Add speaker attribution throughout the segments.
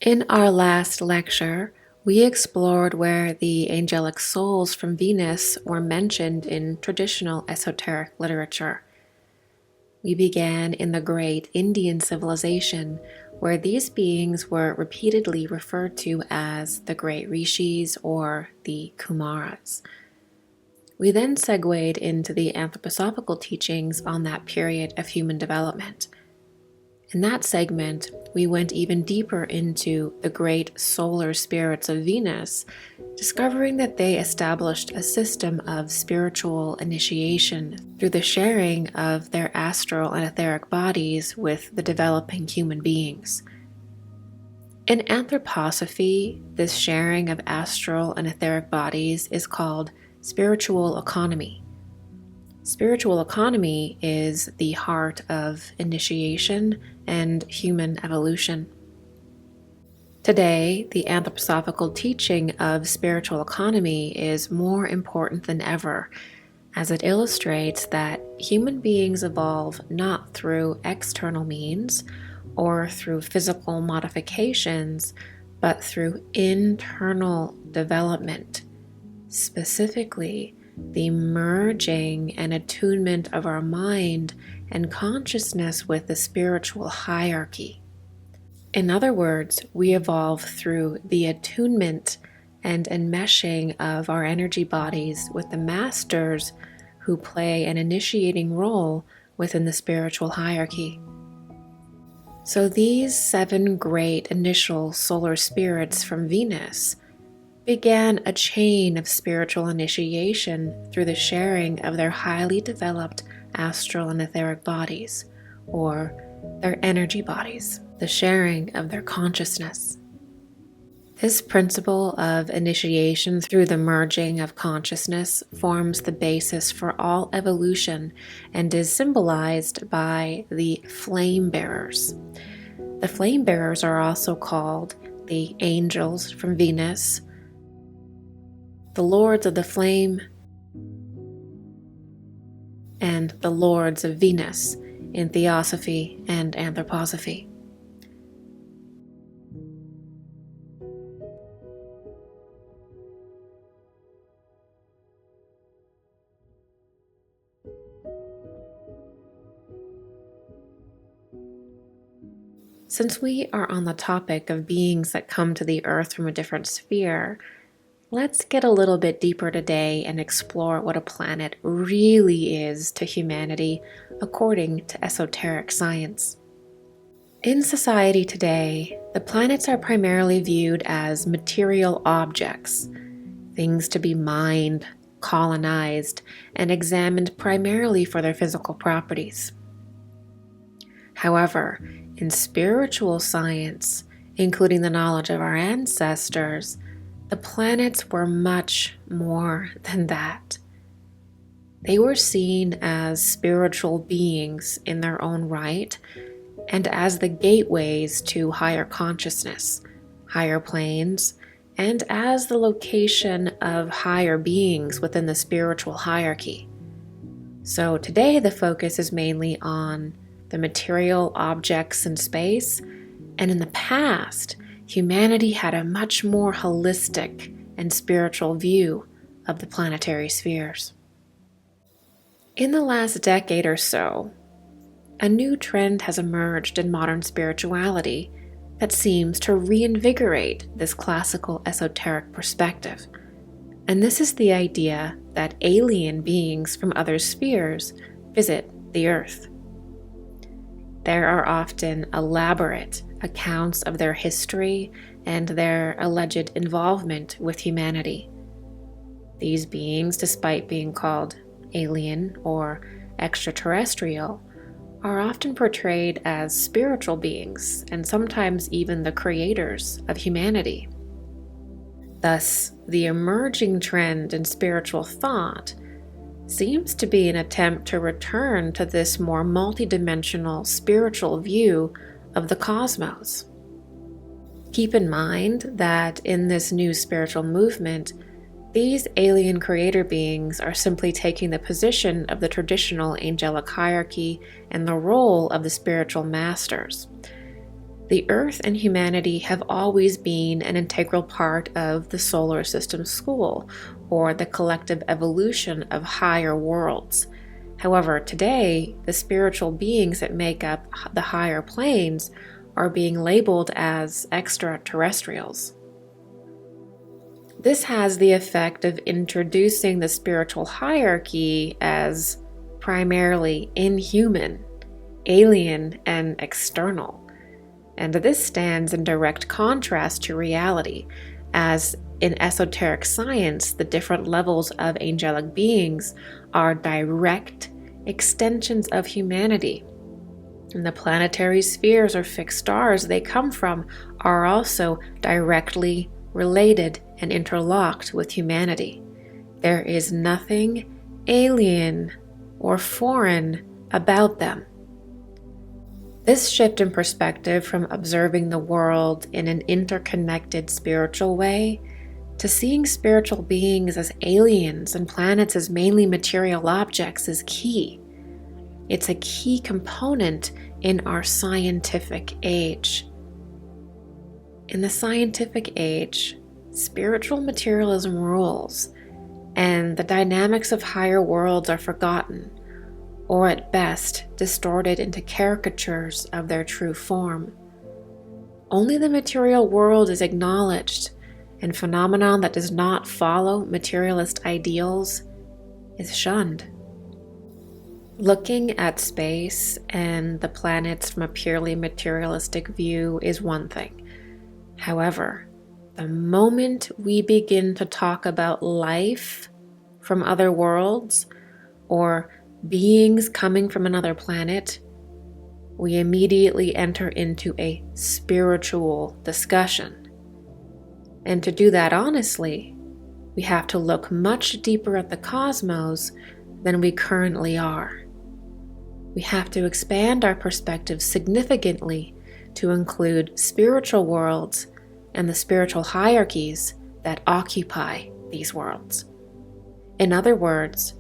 Speaker 1: In our last lecture, we explored where the angelic souls from Venus were mentioned in traditional esoteric literature. We began in the great Indian civilization, where these beings were repeatedly referred to as the great rishis or the Kumaras. We then segued into the anthroposophical teachings on that period of human development. In that segment, we went even deeper into the great solar spirits of Venus, discovering that they established a system of spiritual initiation through the sharing of their astral and etheric bodies with the developing human beings. In anthroposophy, this sharing of astral and etheric bodies is called spiritual economy. Spiritual economy is the heart of initiation and human evolution. Today, the anthroposophical teaching of spiritual economy is more important than ever, as it illustrates that human beings evolve not through external means or through physical modifications, but through internal development, specifically the merging and attunement of our mind and consciousness with the spiritual hierarchy. In other words, we evolve through the attunement and enmeshing of our energy bodies with the masters who play an initiating role within the spiritual hierarchy. So these 7 great initial solar spirits from Venus began a chain of spiritual initiation through the sharing of their highly developed astral and etheric bodies, or their energy bodies, the sharing of their consciousness. This principle of initiation through the merging of consciousness forms the basis for all evolution and is symbolized by the flame bearers. The flame bearers are also called the angels from Venus, the lords of the flame, and the lords of Venus in theosophy and anthroposophy. Since we are on the topic of beings that come to the earth from a different sphere, let's get a little bit deeper today and explore what a planet really is to humanity according to esoteric science. In society today, the planets are primarily viewed as material objects, things to be mined, colonized, and examined primarily for their physical properties. However, in spiritual science, including the knowledge of our ancestors, the planets were much more than that. They were seen as spiritual beings in their own right and as the gateways to higher consciousness, higher planes, and as the location of higher beings within the spiritual hierarchy. So today the focus is mainly on the material objects in space, and in the past, humanity had a much more holistic and spiritual view of the planetary spheres. In the last decade or so, a new trend has emerged in modern spirituality that seems to reinvigorate this classical esoteric perspective. And this is the idea that alien beings from other spheres visit the Earth. There are often elaborate accounts of their history and their alleged involvement with humanity. These beings, despite being called alien or extraterrestrial, are often portrayed as spiritual beings and sometimes even the creators of humanity. Thus, the emerging trend in spiritual thought seems to be an attempt to return to this more multidimensional spiritual view of the cosmos. Keep in mind that in this new spiritual movement, these alien creator beings are simply taking the position of the traditional angelic hierarchy and the role of the spiritual masters. The Earth and humanity have always been an integral part of the solar system school, or the collective evolution of higher worlds. However, today, the spiritual beings that make up the higher planes are being labeled as extraterrestrials. This has the effect of introducing the spiritual hierarchy as primarily inhuman, alien, and external. And this stands in direct contrast to reality, as in esoteric science, the different levels of angelic beings are direct extensions of humanity. And the planetary spheres or fixed stars they come from are also directly related and interlocked with humanity. There is nothing alien or foreign about them. This shift in perspective from observing the world in an interconnected spiritual way to seeing spiritual beings as aliens and planets as mainly material objects is key. It's a key component in our scientific age. In the scientific age, spiritual materialism rules, and the dynamics of higher worlds are forgotten, or at best distorted into caricatures of their true form. Only the material world is acknowledged, and phenomenon that does not follow materialist ideals is shunned. Looking at space and the planets from a purely materialistic view is one thing. However, the moment we begin to talk about life from other worlds or beings coming from another planet, we immediately enter into a spiritual discussion. And to do that honestly, we have to look much deeper at the cosmos than we currently are. We have to expand our perspective significantly to include spiritual worlds and the spiritual hierarchies that occupy these worlds. In other words,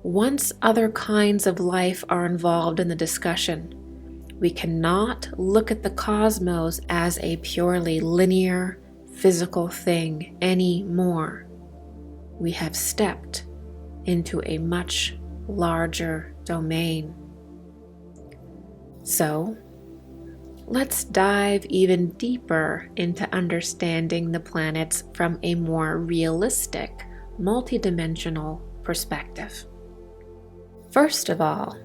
Speaker 1: once other kinds of life are involved in the discussion, we cannot look at the cosmos as a purely linear, physical thing anymore. We have stepped into a much larger domain. So, let's dive even deeper into understanding the planets from a more realistic, multidimensional perspective. First of all,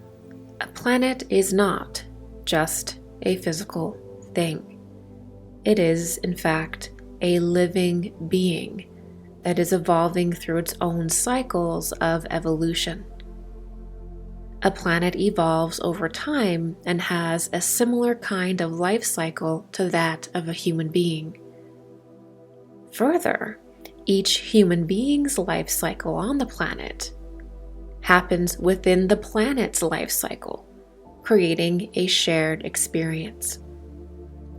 Speaker 1: a planet is not just a physical thing. It is, in fact, a living being that is evolving through its own cycles of evolution. A planet evolves over time and has a similar kind of life cycle to that of a human being. Further, each human being's life cycle on the planet happens within the planet's life cycle, creating a shared experience.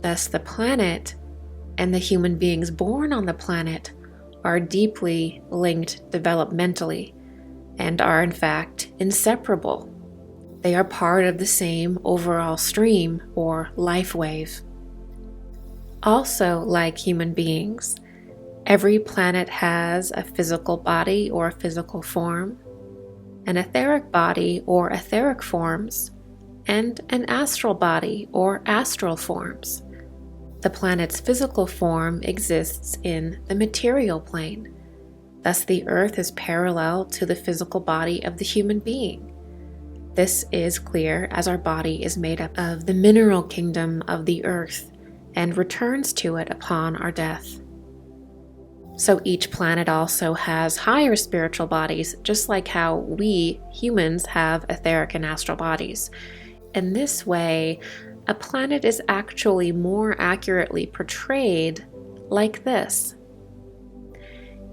Speaker 1: Thus, the planet and the human beings born on the planet are deeply linked developmentally and are in fact inseparable. They are part of the same overall stream or life wave. Also, like human beings, every planet has a physical body or a physical form, an etheric body or etheric forms, and an astral body or astral forms. The planet's physical form exists in the material plane. Thus, the Earth is parallel to the physical body of the human being. This is clear as our body is made up of the mineral kingdom of the Earth and returns to it upon our death. So each planet also has higher spiritual bodies, just like how we humans have etheric and astral bodies. In this way, a planet is actually more accurately portrayed like this.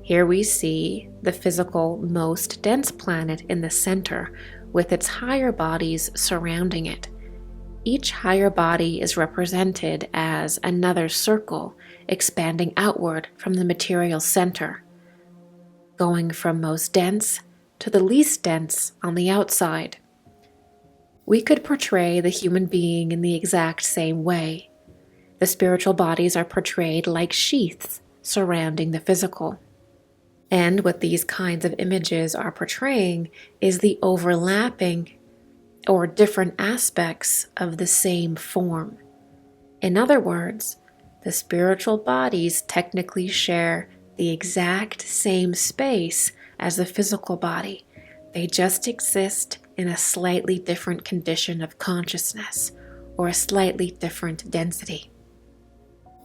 Speaker 1: Here we see the physical, most dense planet in the center, with its higher bodies surrounding it. Each higher body is represented as another circle expanding outward from the material center, going from most dense to the least dense on the outside. We could portray the human being in the exact same way. The spiritual bodies are portrayed like sheaths surrounding the physical. And what these kinds of images are portraying is the overlapping or different aspects of the same form. In other words, the spiritual bodies technically share the exact same space as the physical body. They just exist in a slightly different condition of consciousness or a slightly different density.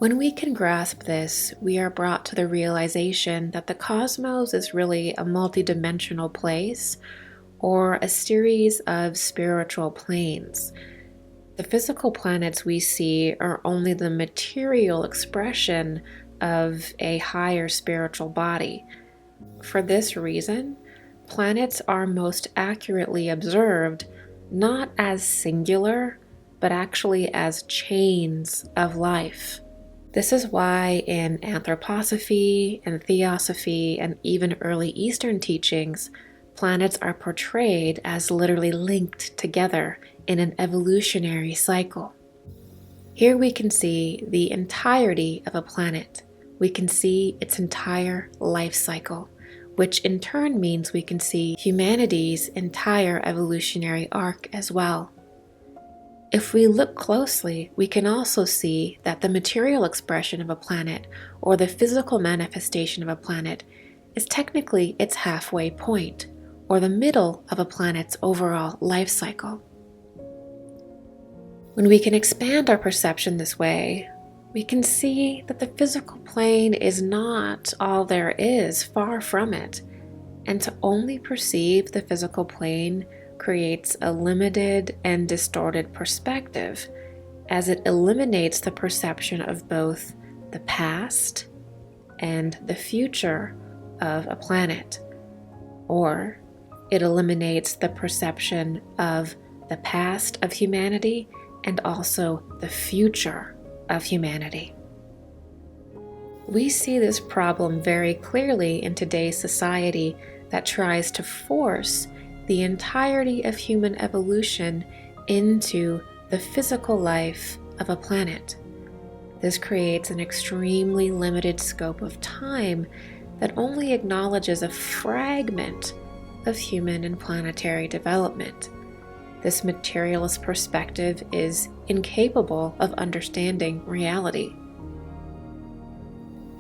Speaker 1: When we can grasp this, we are brought to the realization that the cosmos is really a multidimensional place or a series of spiritual planes. The physical planets we see are only the material expression of a higher spiritual body. For this reason, planets are most accurately observed not as singular, but actually as chains of life. This is why in anthroposophy and theosophy and even early Eastern teachings, planets are portrayed as literally linked together in an evolutionary cycle. Here we can see the entirety of a planet. We can see its entire life cycle, which in turn means we can see humanity's entire evolutionary arc as well. If we look closely, we can also see that the material expression of a planet, or the physical manifestation of a planet, is technically its halfway point, or the middle of a planet's overall life cycle. When we can expand our perception this way, we can see that the physical plane is not all there is, far from it, and to only perceive the physical plane creates a limited and distorted perspective, as it eliminates the perception of both the past and the future of a planet, or it eliminates the perception of the past of humanity and also the future of humanity. We see this problem very clearly in today's society that tries to force the entirety of human evolution into the physical life of a planet. This creates an extremely limited scope of time that only acknowledges a fragment of human and planetary development. This materialist perspective is incapable of understanding reality.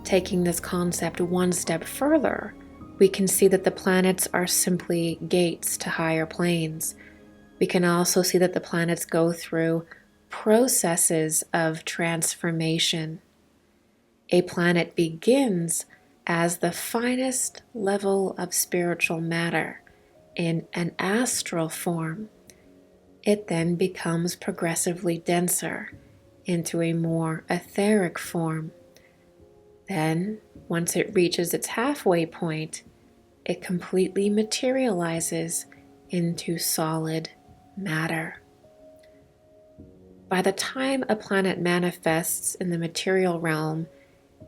Speaker 1: Taking this concept one step further, we can see that the planets are simply gates to higher planes. We can also see that the planets go through processes of transformation. A planet begins as the finest level of spiritual matter in an astral form. It then becomes progressively denser into a more etheric form. Then, once it reaches its halfway point, it completely materializes into solid matter. By the time a planet manifests in the material realm,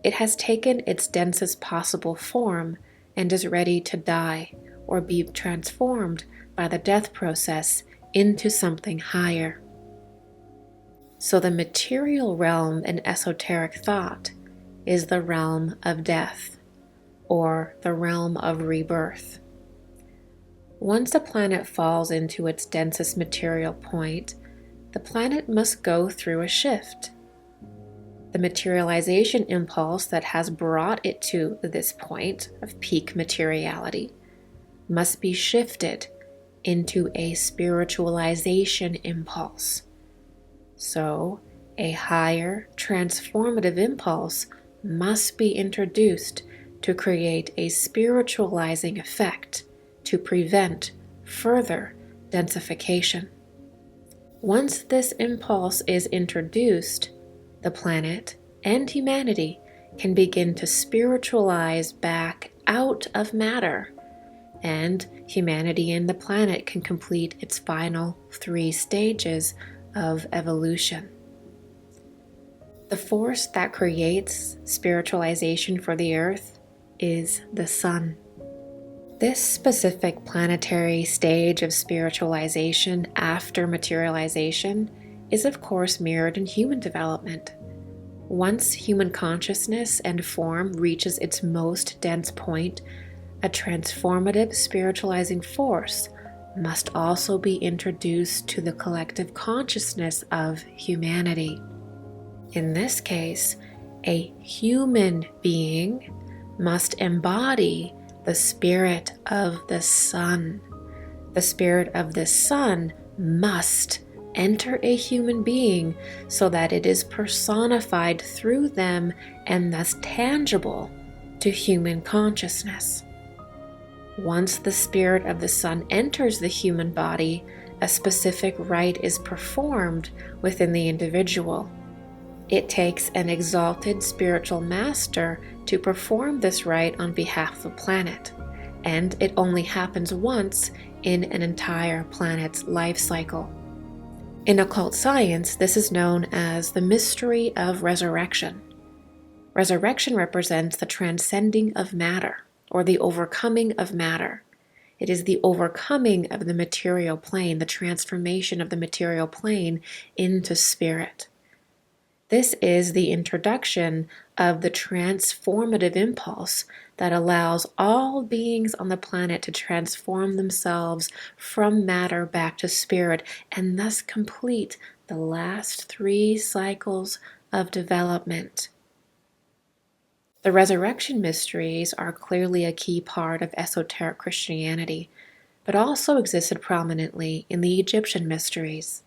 Speaker 1: it has taken its densest possible form and is ready to die or be transformed by the death process into something higher. So the material realm in esoteric thought is the realm of death, or the realm of rebirth. Once a planet falls into its densest material point, the planet must go through a shift. The materialization impulse that has brought it to this point of peak materiality must be shifted into a spiritualization impulse. So, a higher transformative impulse must be introduced to create a spiritualizing effect to prevent further densification. Once this impulse is introduced, the planet and humanity can begin to spiritualize back out of matter, and humanity and the planet can complete its final 3 stages of evolution. The force that creates spiritualization for the Earth is the sun. This specific planetary stage of spiritualization after materialization is of course mirrored in human development. Once human consciousness and form reaches its most dense point, a transformative spiritualizing force must also be introduced to the collective consciousness of humanity. In this case, a human being must embody the spirit of the sun. The spirit of the sun must enter a human being so that it is personified through them and thus tangible to human consciousness. Once the spirit of the sun enters the human body, a specific rite is performed within the individual. It takes an exalted spiritual master to perform this rite on behalf of the planet, and it only happens once in an entire planet's life cycle. In occult science, this is known as the mystery of resurrection. Resurrection represents the transcending of matter, or the overcoming of matter. It is the overcoming of the material plane, the transformation of the material plane into spirit. This is the introduction of the transformative impulse that allows all beings on the planet to transform themselves from matter back to spirit and thus complete the last 3 cycles of development. The resurrection mysteries are clearly a key part of esoteric Christianity, but also existed prominently in the Egyptian mysteries.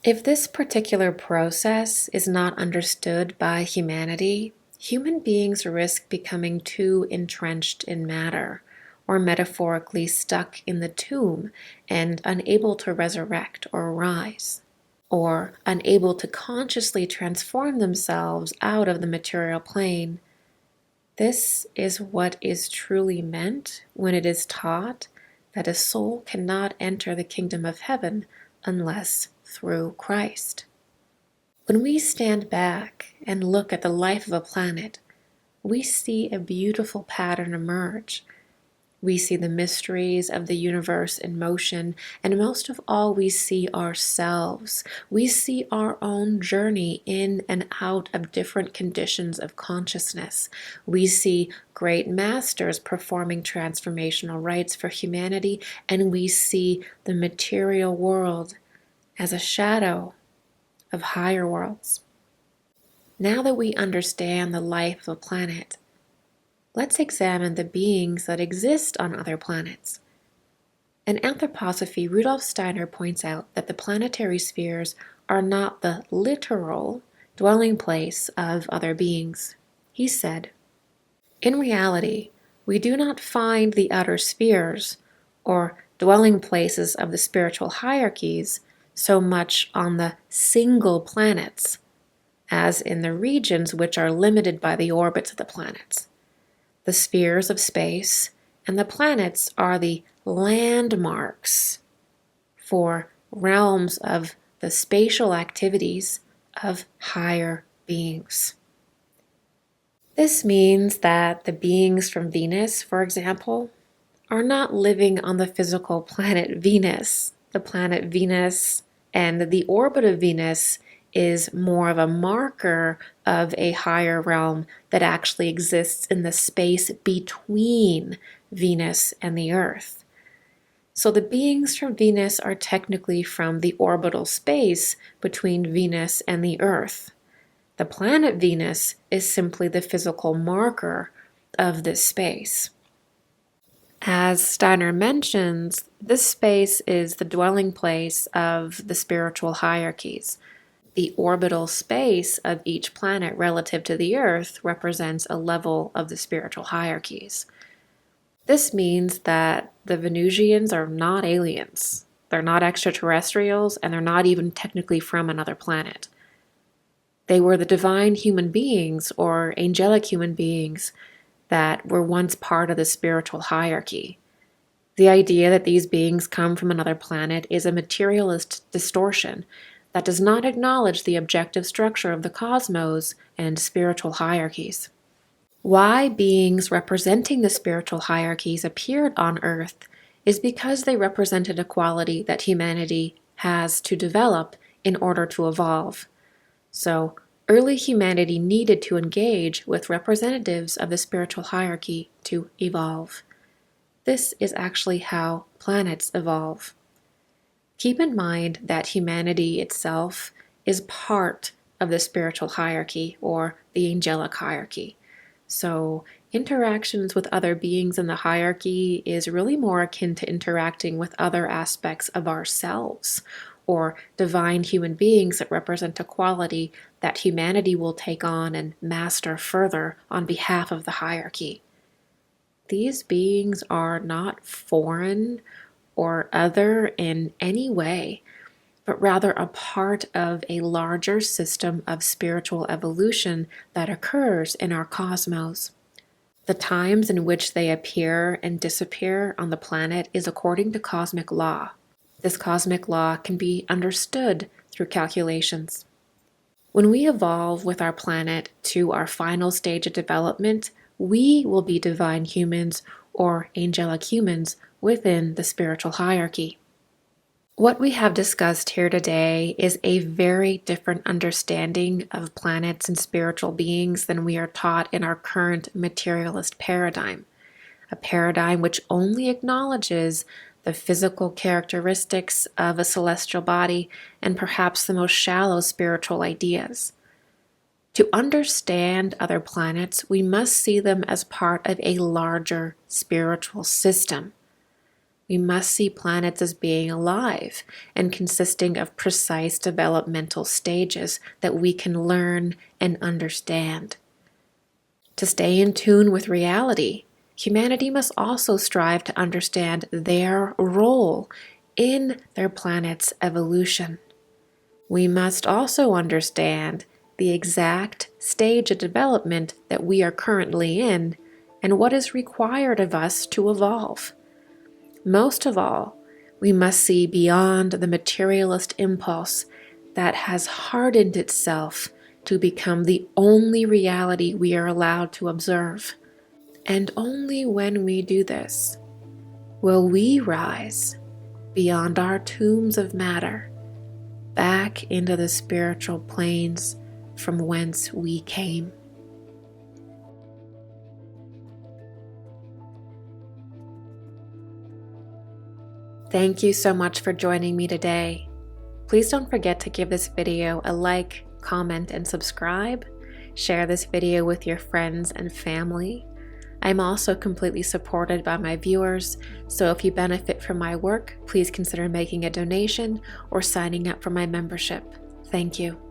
Speaker 1: If this particular process is not understood by humanity, human beings risk becoming too entrenched in matter, or metaphorically stuck in the tomb and unable to resurrect or rise, or unable to consciously transform themselves out of the material plane. This is what is truly meant when it is taught that a soul cannot enter the kingdom of heaven unless through Christ. When we stand back and look at the life of a planet, we see a beautiful pattern emerge. We see the mysteries of the universe in motion, and most of all, we see ourselves. We see our own journey in and out of different conditions of consciousness. We see great masters performing transformational rites for humanity, and we see the material world as a shadow of higher worlds. Now that we understand the life of a planet, let's examine the beings that exist on other planets. In anthroposophy, Rudolf Steiner points out that the planetary spheres are not the literal dwelling place of other beings. He said, "In reality, we do not find the outer spheres, or dwelling places of the spiritual hierarchies, so much on the single planets as in the regions which are limited by the orbits of the planets. The spheres of space and the planets are the landmarks for realms of the spatial activities of higher beings." This means that the beings from Venus, for example, are not living on the physical planet Venus. The planet Venus and the orbit of Venus is more of a marker of a higher realm that actually exists in the space between Venus and the Earth. So the beings from Venus are technically from the orbital space between Venus and the Earth. The planet Venus is simply the physical marker of this space. As Steiner mentions, this space is the dwelling place of the spiritual hierarchies. The orbital space of each planet relative to the Earth represents a level of the spiritual hierarchies. This means that the Venusians are not aliens. They're not extraterrestrials, and they're not even technically from another planet. They were the divine human beings, or angelic human beings, that were once part of the spiritual hierarchy. The idea that these beings come from another planet is a materialist distortion that does not acknowledge the objective structure of the cosmos and spiritual hierarchies. Why beings representing the spiritual hierarchies appeared on Earth is because they represented a quality that humanity has to develop in order to evolve. So, Early humanity needed to engage with representatives of the spiritual hierarchy to evolve. This is actually how planets evolve. Keep in mind that humanity itself is part of the spiritual hierarchy or the angelic hierarchy. So, interactions with other beings in the hierarchy is really more akin to interacting with other aspects of ourselves or divine human beings that represent a quality that humanity will take on and master further on behalf of the hierarchy. These beings are not foreign or other in any way, but rather a part of a larger system of spiritual evolution that occurs in our cosmos. The times in which they appear and disappear on the planet is according to cosmic law. This cosmic law can be understood through calculations. When we evolve with our planet to our final stage of development, we will be divine humans or angelic humans within the spiritual hierarchy. What we have discussed here today is a very different understanding of planets and spiritual beings than we are taught in our current materialist paradigm, a paradigm which only acknowledges the physical characteristics of a celestial body and perhaps the most shallow spiritual ideas. To understand other planets, we must see them as part of a larger spiritual system. We must see planets as being alive and consisting of precise developmental stages that we can learn and understand. To stay in tune with reality, humanity must also strive to understand their role in their planet's evolution. We must also understand the exact stage of development that we are currently in and what is required of us to evolve. Most of all, we must see beyond the materialist impulse that has hardened itself to become the only reality we are allowed to observe. And only when we do this will we rise beyond our tombs of matter, back into the spiritual planes from whence we came. Thank you so much for joining me today. Please don't forget to give this video a like, comment, and subscribe. Share this video with your friends and family. I'm also completely supported by my viewers, so if you benefit from my work, please consider making a donation or signing up for my membership. Thank you.